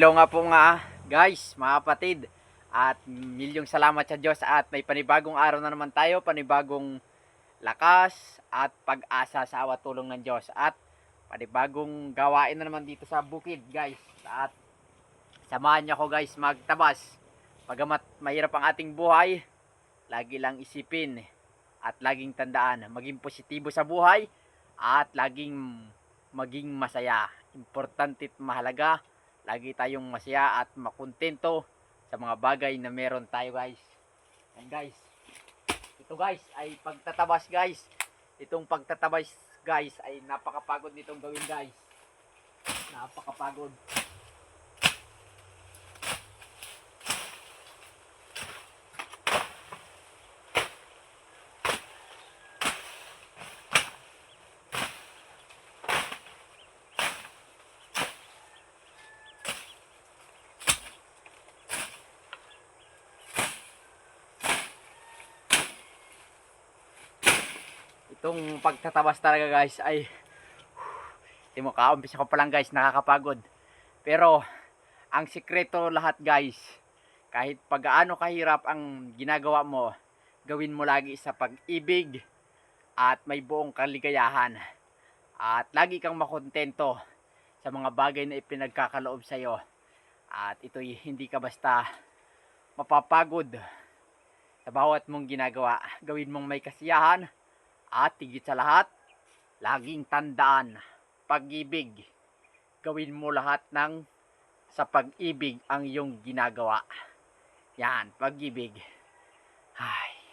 Hello nga po nga guys, mga kapatid. At milyong salamat sa Diyos at may panibagong araw na naman tayo, panibagong lakas at pag-asa sa awa tulong ng Diyos. At panibagong gawain na naman dito sa bukid guys. At samahan niyo ako guys magtabas. Pagamat mahirap ang ating buhay, lagi lang isipin at laging tandaan, maging positibo sa buhay at laging maging masaya. Importante at mahalaga, lagi tayong masaya at makontento sa mga bagay na meron tayo guys. And guys, ito guys ay pagtatabas guys. Itong pagtatabas guys ay napakapagod nitong gawin guys. Napakapagod. Itong pagtatabas talaga guys ay mo kaumpisa ko pa lang guys, nakakapagod. Pero ang sikreto lahat guys, kahit pagaano kahirap ang ginagawa mo, gawin mo lagi sa pag-ibig at may buong kaligayahan. At lagi kang makontento sa mga bagay na ipinagkakaloob sa iyo. At ito'y hindi ka basta mapapagod sa bawat mong ginagawa. Gawin mong may kasiyahan. At higit sa lahat, laging tandaan, pag-ibig. Gawin mo lahat ng sa pag-ibig ang iyong ginagawa. Yan, pag-ibig. Ay.